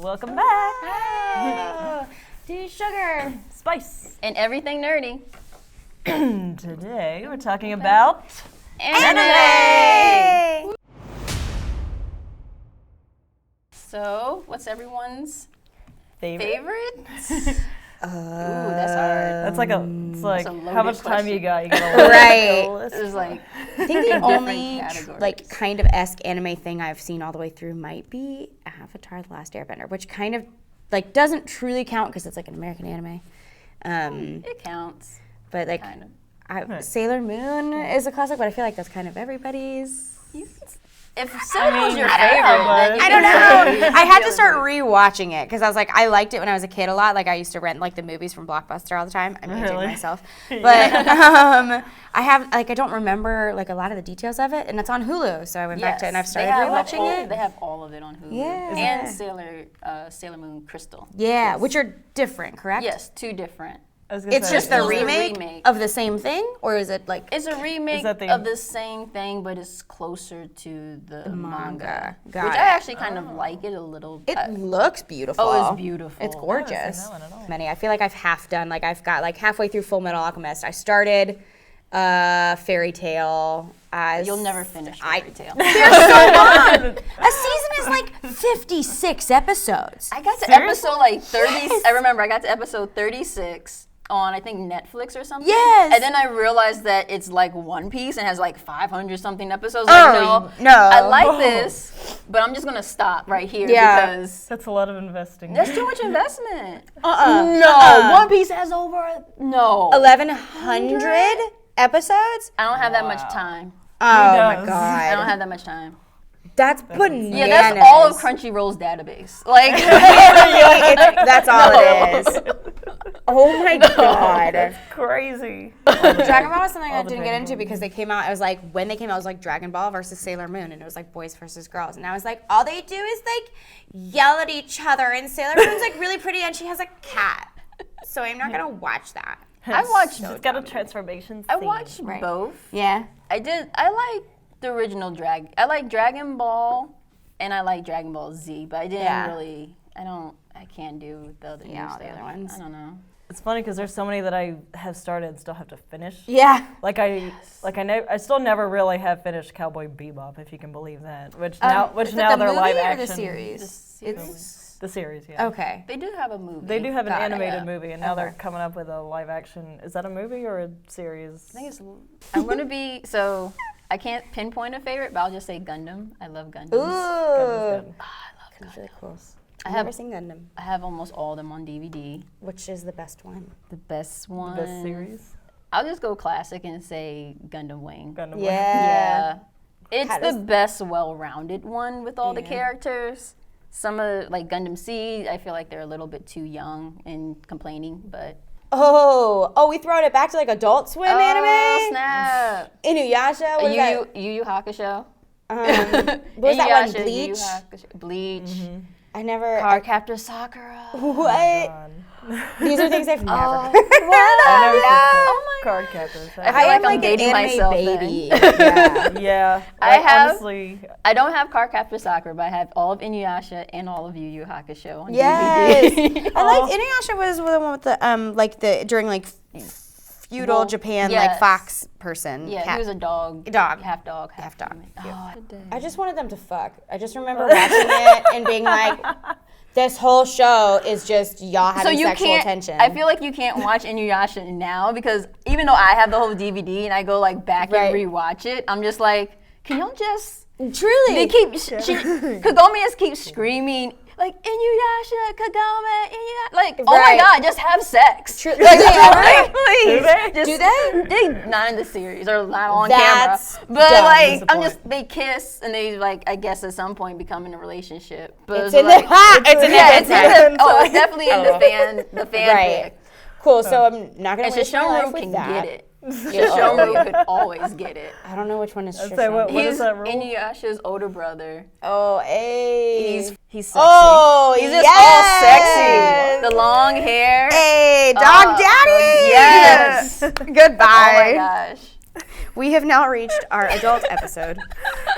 Welcome back. Hey. Tea, sugar, Spice. and everything nerdy. Today we're talking about anime. So, what's everyone's favorite? Ooh, that's hard. That's like it's like how much time question. you got? You got a Right. It's like I think the only categories. like kind of esque anime thing I've seen all the way through might be Avatar: The Last Airbender, which kind of like doesn't truly count because it's like an American anime. it counts. But like Kind of. Sailor Moon is a classic, but I feel like that's kind of everybody's. If Sailor Moon's your I favorite, don't know, then you I can don't know. say I had to Sailor start Moon. rewatching it because I was like, I liked it when I was a kid a lot. Like I used to rent like the movies from Blockbuster all the time. I'm aging Really? myself, but I have like I don't remember like a lot of the details of it, and it's on Hulu. So I went back to it and I've started rewatching it. They have all of it on Hulu. Yeah. And Sailor Moon Crystal. Yeah, which are different, correct? Yes, two different. I was gonna It's say, just the It's the remake, remake. of the same thing, or is it like It's a remake that the- of the same thing, but it's closer to the manga. Got Which it. I actually kind of like it a little. it looks beautiful? Oh, it's beautiful. It's I haven't gorgeous. seen that one at all. Many. I feel like I've half done. Like I've got like halfway through Full Metal Alchemist. I started Fairy Tale. You'll never finish Fairy Tale. They're so long. A season is like 56 episodes. I got to Seriously? episode like 30. Yes. I remember I got to episode 36 on I think Netflix or something. Yes. And then I realized that it's like One Piece and has like 500 something episodes. Oh, Like, no. I like this, but I'm just gonna stop right here Yeah. because That's a lot of investing. there's too much investment. Uh-uh. No, One Piece has over 1,100 episodes? I don't have that much time. Oh my does? I don't god. have that much time. That's bananas. Yeah, that's all of Crunchyroll's database. Like, That's all it is. Oh my god. Crazy. Dragon Ball was something I All the didn't get Dragon into Ball. because they came out, it was like, when they came out, it was like Dragon Ball versus Sailor Moon, and it was like boys versus girls. And I was like, all they do is like yell at each other, and Sailor Moon's like really pretty, and she has a cat. So I'm not gonna watch that. I watched. It's got a transformation I scene. watched Right. both. Yeah. I like the original I like Dragon Ball, and I like Dragon Ball Z, but I didn't really. I can't do the other new Yeah, all the stuff. other ones. I don't know. It's funny because there's so many that I have started and still have to finish. Yeah. I still never really have finished Cowboy Bebop, if you can believe that. Which now Is it they're the movie live or action. the series? It's The series, yeah. Okay. they do have a movie. They do have an Got it, animated yeah. movie, and now they're coming up with a live action. Is that a movie or a series? I think it's. I'm gonna be so. I can't pinpoint a favorite, but I'll just say Gundam. I love Gundam. Ooh. Good. Really cool. I I've have- never seen Gundam. I have almost all of them on DVD. Which is the best one? The best one. The best series. I'll just go classic and say Gundam Wing. Gundam Wing. Yeah. It's How the does- best well-rounded one with all the characters. Some of like Gundam Seed, I feel like they're a little bit too young and complaining, but Oh, we throwing it back to like Adult Swim oh anime? snap! Inuyasha? What is that? Yu Yu Hakusho. What was that one? Inuyasha, Yu Yu Bleach? Hakusho- Bleach. I never. Card Captor Sakura. What? God. These are things I've never. I've never seen Oh my Card Captors. I I feel am like I'm an dating anime myself baby. then. Yeah. Yeah. I have- honestly. I don't have Card Captor Sakura, but I have all of Inuyasha and all of Yu Yu Hakusho on Yes. DVD. I liked Inuyasha was the one with the like the during like feudal Well, Japan yes. like fox person. Yeah, cat. he was a dog. Dog. Half dog, Half dog. human. Oh, I just wanted them to fuck. I just remember watching it and being like, this whole show is just y'all having sexual tension. I feel like you can't watch Inuyasha now because even though I have the whole DVD and I go like back Right. and rewatch it, I'm just like, can y'all just? Truly. They keep Kagome just keeps screaming like Inuyasha, Kagome, Inuyasha. Like, oh my Right. God, just have sex. True. Like, they ever? Please. Just, Do they? They not in the series or not on That's camera. But dumb. like, I'm Disappoint. just they kiss and they like I guess at some point become in a relationship. But It's in like, the it's in yeah, the it's in the, oh, it's definitely in the fan Right. fic. Cool. So I'm not gonna And waste my life Shishonru with can that. get it. Yeah. Shishonru could always get it. I don't know which one is I'd say what Shishonru. is He's that rule? Inuyasha's older brother. Oh, hey. He's sexy. Oh, He's just yes. all sexy. The long hair. Hey, dog daddy. Yes. Goodbye. Oh my gosh. We have now reached our adult episode.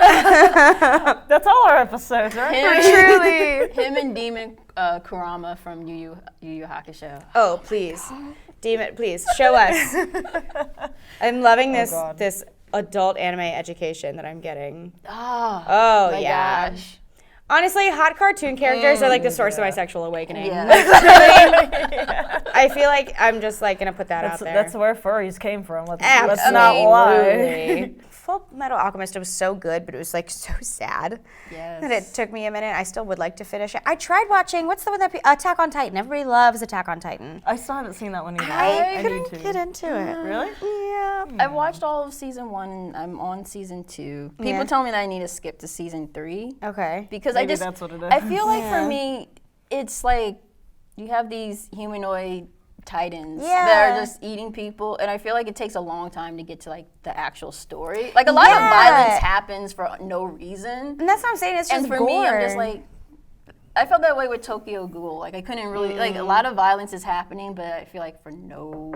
That's all our episodes, right? Truly. Him and Demon Kurama from Yu Yu Hakusho. Oh, please. Demon, please, show us. I'm loving this adult anime education that I'm getting. Oh my yeah. gosh. Honestly, hot cartoon characters are like the source of my sexual awakening. Yeah. I feel like I'm just like gonna put that out there. That's where furries came from. Let's Absolutely. not lie. Full Metal Alchemist was so good, but it was like so sad. Yes. That it took me a minute. I still would like to finish it. I tried watching, what's the one that Attack on Titan. Everybody loves Attack on Titan. I still haven't seen that one either. I need couldn't to. get into it. Really? Yeah. I watched all of season 1 and I'm on season 2. People tell me that I need to skip to season 3 Okay. because Maybe that's what it is. I feel like for me it's like you have these humanoid titans that are just eating people, and I feel like it takes a long time to get to like the actual story. Like a lot of violence happens for no reason. And that's what I'm saying, it's just And for gore. me, I'm just like, I felt that way with Tokyo Ghoul. Like I couldn't really, like a lot of violence is happening, but I feel like for no,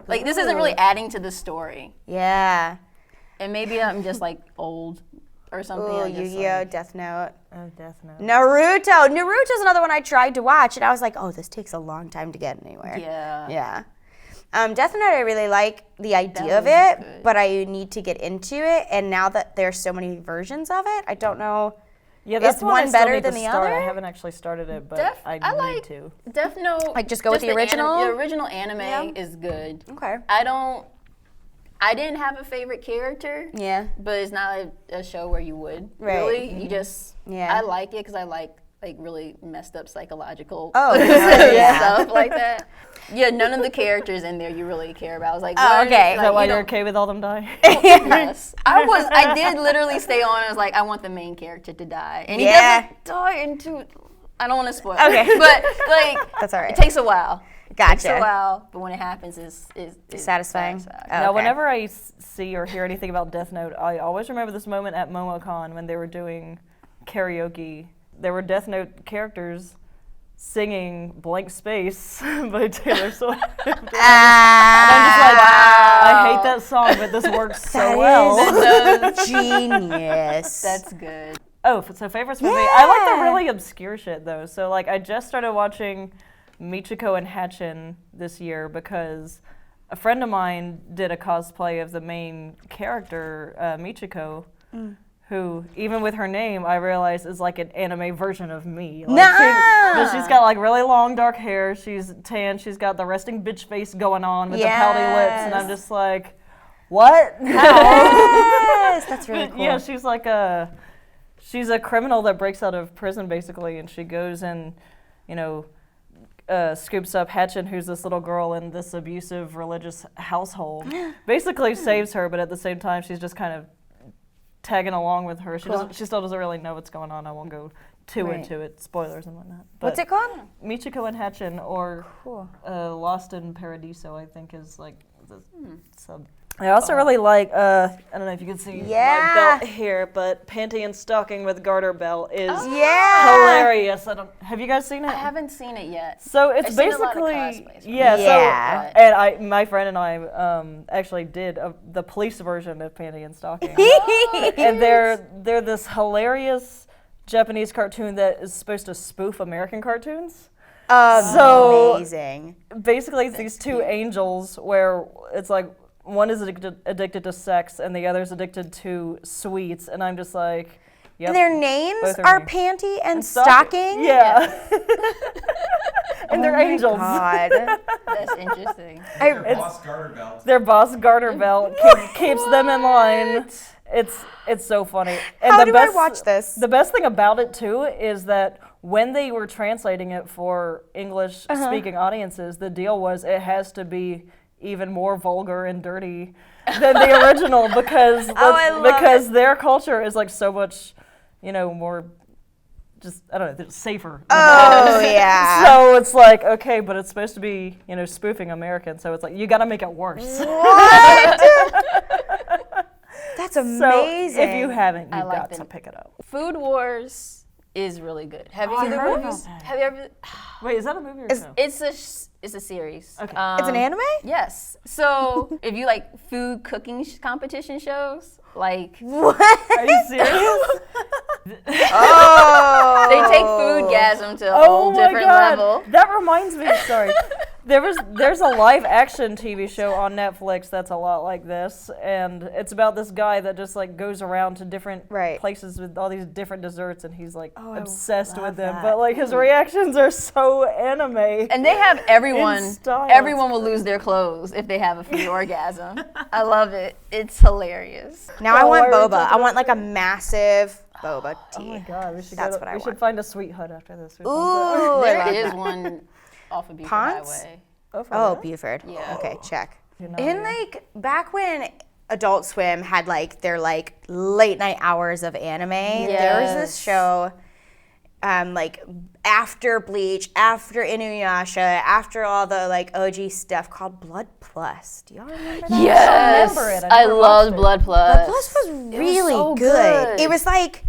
like this isn't really adding to the story. Yeah. And maybe I'm just like old or something. Oh, I just, Yu-Gi-Oh, like, Death Note. Oh, Death Note. Naruto's another one I tried to watch, and I was like, oh, this takes a long time to get anywhere. Yeah. Yeah. Death Note, I really like the idea of was it, good. but I need to get into it, and now that there's so many versions of it, I don't know. Yeah, that's Is one I one still better need to than the start. other? I haven't actually started it, but I need to. Death Note. Like, just go with the original? The original anime is good. Okay. I didn't have a favorite character. Yeah. But it's not a show where you would Right. really. You just. Yeah. I like it because I like really messed up psychological stuff like that. Yeah, none of the characters in there you really care about. I was like, Oh, okay. Is that why you're okay with all them dying? Yes. I did literally stay on. I was like, I want the main character to die, and he doesn't die into. I don't want to spoil. Okay. it, but like That's all right. It takes a while. Gotcha. It takes a while, but when it happens, it's Satisfying. satisfying. Oh, Now, okay. whenever I see or hear anything about Death Note, I always remember this moment at MomoCon when they were doing karaoke. There were Death Note characters singing Blank Space by Taylor Swift. And I'm just like, I hate that song, but this works so well. Genius. That's good. Oh, so favorites for me? I like the really obscure shit, though. So, like, I just started watching Michiko and Hatchin this year because a friend of mine did a cosplay of the main character, Michiko, who, even with her name, I realized is like an anime version of me. Like, she's got like really long dark hair, she's tan, she's got the resting bitch face going on with the pouty lips, and I'm just like, what? Yes, that's really cool. Yeah, she's like she's a criminal that breaks out of prison basically, and she goes and, you know, scoops up Hatchin, who's this little girl in this abusive religious household, basically saves her, but at the same time she's just kind of tagging along with her. She still doesn't really know what's going on. I won't go too into it, spoilers and whatnot. But What's it called? Michiko and Hatchin, or Lost in Paradiso, I think is like the sub. I also really like, I don't know if you can see my belt here, but Panty Stocking with garter belt is hilarious. Have you guys seen it? I haven't seen it yet. So it's I've seen a lot of basically, cosplays from so, and my friend and I actually did the police version of Panty Stocking. And they're this hilarious Japanese cartoon that is supposed to spoof American cartoons. So amazing. basically it's these two angels where it's like one is addicted to sex and the other is addicted to sweets, and I'm just like, yep. And their names Both are are me. Panty and Stocking? Yeah. And they're angels. God. That's interesting. Their boss garter belt. Their boss garter belt keeps them in line. It's so funny. And How do I watch this? The best thing about it too is that when they were translating it for English speaking audiences, the deal was it has to be even more vulgar and dirty than the original because their culture is like so much, more just, I don't know, safer. Oh, yeah. So it's like, okay, but it's supposed to be, spoofing American, so it's like, you gotta make it worse. What? That's amazing. So if you haven't, you've like got the- to pick it up. Food Wars is really good. Have you I seen the heard movies? about that. Have you ever? Wait, is that a movie or a show? It's a series. Okay. It's an anime? Yes. So if you like food cooking competition shows, like What? Are you serious? Oh. they take foodgasm to a Oh whole my different God. level. That reminds me, sorry. There's a live action TV show on Netflix that's a lot like this, and it's about this guy that just like goes around to different Right. places with all these different desserts, and he's like I obsessed love with them. that. But like his reactions are so anime. And they have everyone. style. Everyone will lose their clothes if they have a food orgasm. I love it. It's hilarious. Now I Oh, want why are we boba. talking I want like a massive boba tea. Oh my God, we should That's go what I we should want. find a Sweet Hut after this. or something. Ooh, I There love is that. one off of Buford Ponds? Highway. Oh, for Oh, real? Buford. Yeah. Okay, check. You know, In yeah. like back when Adult Swim had like their like late night hours of anime, there was this Yes. show like after Bleach, after Inuyasha, after all the like OG stuff called Blood Plus. Do y'all remember that? Yes, remember it. I I never loved watched it. Blood Plus. Blood Plus was really so good. good. It was like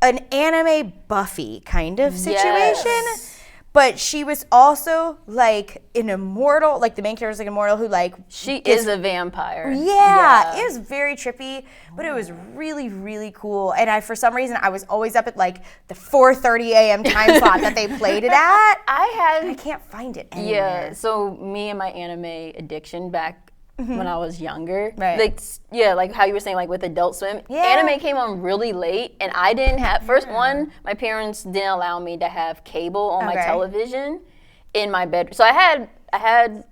an anime Buffy kind of situation. Yes. But she was also like an immortal, like the main character was like an immortal who like She is a vampire. yeah, it was very trippy, but it was really, really cool. And for some reason, I was always up at like the 4:30 a.m. time slot that they played it at. I can't find it anywhere. Yeah, so me and my anime addiction back when I was younger, Right. like how you were saying, like with Adult Swim, Yeah. anime came on really late, and I didn't have, my parents didn't allow me to have cable on my Okay. television in my bed. So I had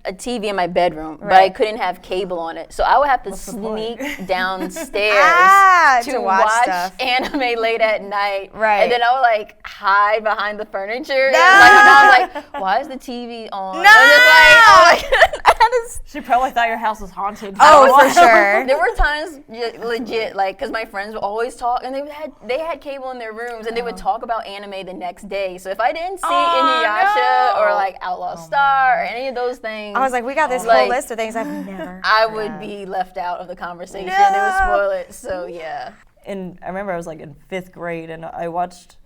a TV in my bedroom, but I Right. couldn't have cable on it. So I would have to sneak downstairs to watch stuff. anime late at night. Right. And then I would like hide behind the furniture. No. And like my mom was like, why is the TV on? No. And I'm just like, oh my God. I had to She probably thought your house was haunted. Oh, for sure. there were times legit, like, because my friends would always talk, and they had cable in their rooms, and they would talk about anime the next day. So if I didn't see Inuyasha no. or like Outlaw Star or any of those things, I was like, we got this whole Like, list of things I've never. I would be left out of the conversation. It would No. spoil it. So yeah. And I remember I was like in 5th grade, and I watched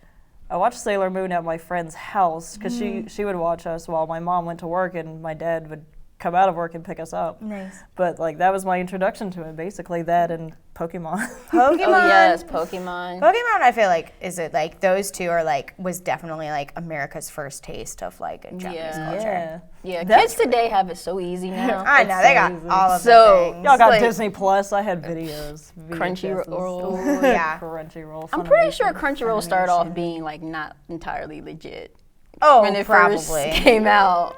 Sailor Moon at my friend's house because she would watch us while my mom went to work, and my dad would come out of work and pick us up. Nice. But like that was my introduction to it, basically that and Pokemon. Pokemon. Oh yes, Pokemon. Pokemon, I feel like, is it like those two are like, was definitely like America's first taste of like a Japanese Yeah. culture. Yeah, That's- kids today have it so easy now. I know, they got so easy. all of So- the things. Y'all got like- Disney Plus. I had videos. Crunchyroll. Ooh, yeah. Crunchyroll. I'm pretty sure Funimation, Crunchyroll started off Funimation. being like not entirely legit Oh, when it probably. first came out.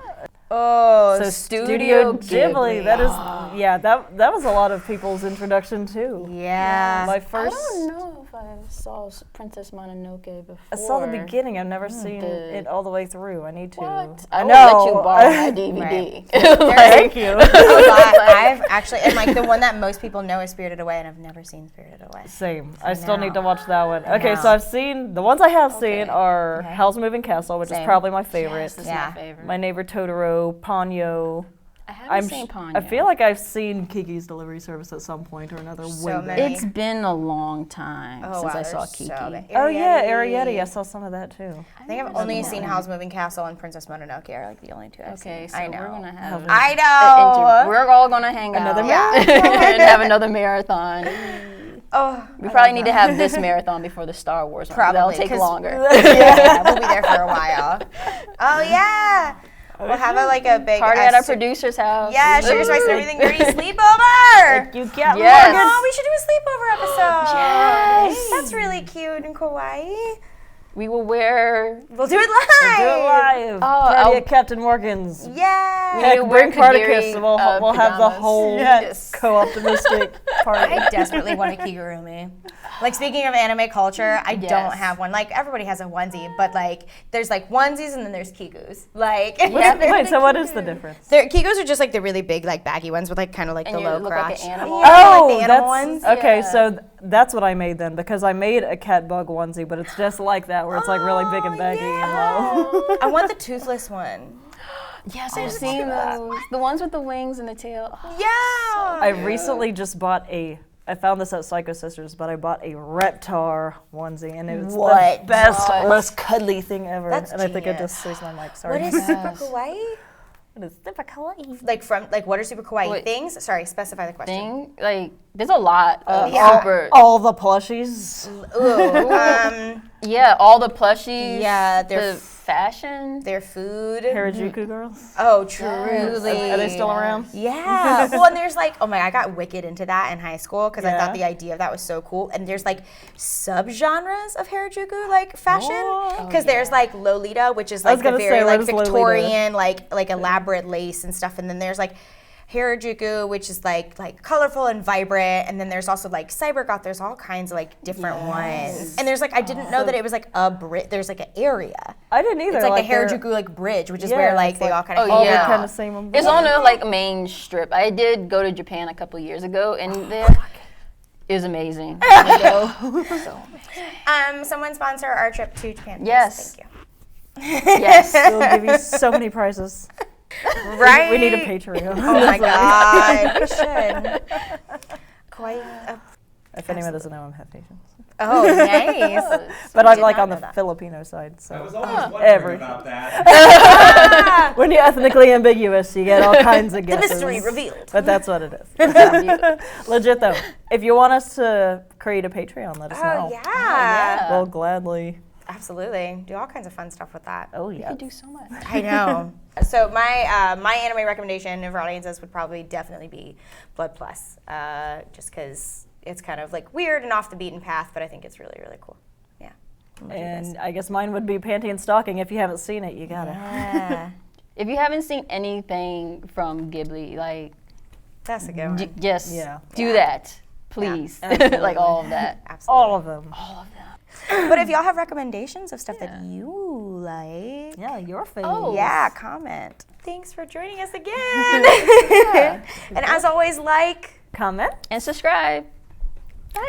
Oh, So Studio Studio Ghibli. Ghibli. That is, yeah. That was a lot of people's introduction too. yeah. My I first. don't know if I saw Princess Mononoke before. I saw the beginning. I've never seen The- it all the way through. I need to. What? I I will know. let you borrow my DVD. Thank you. I've actually, and like the one that most people know is Spirited Away, and I've never seen Spirited Away. Same. I still need know. to watch that one. Okay, know. so I've seen the ones I have seen are Howl's Moving Castle, which is Same. probably my favorite. Yes, that's Yeah. my favorite. My Neighbor Totoro, Ponyo. I haven't seen Ponyo. I feel like I've seen Kiki's Delivery Service at some point or another. So way back. many. It's been a long time Oh, since wow, I saw there's Kiki. so many. Oh yeah, Arietti. I saw some of that too. I think I've only seen Howl's Moving Castle and Princess Mononoke are like the only two I've Okay, seen. so I know. we're gonna have I know. we're all gonna hang Another out marathon? and have another marathon. Oh, We probably need to have this marathon before the Star Wars one. 'Cause Probably, that'll take 'cause- longer. yeah, we'll be there for a while. Oh yeah, we'll have a big Party at our producer's house. Yeah, Sugar Spice and Everything Dirty sleepover. You get Yes. Oh, we should do a sleepover episode. Yes. That's really cute and kawaii. We will wear. We'll do it live. Do it live. Party I'll- at Captain Morgan's. Yeah. Heck, will wear bring Particus, Kagiri, and we'll have the pajamas. whole Yes. co-optimistic party. I desperately want a kigurumi. Like, speaking of anime culture, I Yes. don't have one. Like, everybody has a onesie, but like, there's like onesies and then there's kigus. Like, Wait, so what is the difference? Kigos are just like the really big, like baggy ones with like kind of like And the you low look crotch. like an animal. Yeah, Oh, like the animal ones. that's okay. Yeah. So that's what I made then, because I made a cat bug onesie, but it's just like that, where it's like really big and baggy and low. I want the toothless one. Yes, I've seen those. The ones with the wings and the tail. Oh, Yeah. I recently just bought a I found this at Psycho Sisters, but I bought a Reptar onesie, and it was What? the best, most cuddly thing ever. That's and I think I genius. just squeezed my mic. Sorry. What is super kawaii? What is super kawaii? Like what are super kawaii Wait. things? Sorry, specify the question. Thing, like, there's a lot of Yeah. super. All the plushies. Ooh, Yeah, all the plushies. Yeah, they're the fashion. their food. Harajuku girls. Oh, truly. Are they still around? Yeah. Well, and there's like, oh my, I got wicked into that in high school because I Yeah. thought the idea of that was so cool. And there's like subgenres of Harajuku like fashion because there's like Lolita, which is I was like the gonna very say, like what is Lolita? Victorian, like elaborate lace and stuff. And then there's like Harajuku, which is like colorful and vibrant, and then there's also like cybergoth. There's all kinds of like different ones, and there's like I didn't know that it was like there's like an area. I didn't either. It's like, they're- the Harajuku like bridge, which is Yeah, where like it's they like all kind of Oh, all yeah. the kind of same umbrella. It's on a like main strip. I did go to Japan a couple years ago, and there is amazing. Someone sponsor our trip to Japan. please. Yes. Thank Yes. We'll give you so many prizes. you. Right. We need a Patreon. Oh my god. We should. Quite. If anyone doesn't know, I'm half Asian. Oh, nice. But I'm did like not on the know that. Filipino side, so. I was always wondering Every- about that. When you're ethnically ambiguous, you get all kinds of guesses. mystery revealed. But that's what it is. Legit though, if you want us to create a Patreon, let us know. Oh yeah. We'll gladly. Absolutely. Do all kinds of fun stuff with that. Oh yeah. You do so much. I know. So my anime recommendation for audiences would probably definitely be Blood Plus, just because it's kind of like weird and off the beaten path, but I think it's really really cool. Yeah. And I guess mine would be Panty Stocking. If you haven't seen it, you gotta. Yeah. If you haven't seen anything from Ghibli, like, That's a good one. just Yeah. do that, please. Like all of that. Absolutely. All of them. But if y'all have recommendations of stuff that you like, Yeah, your face. Oh. yeah, comment. Thanks for joining us again. And as always, like. Comment. And subscribe. Bye.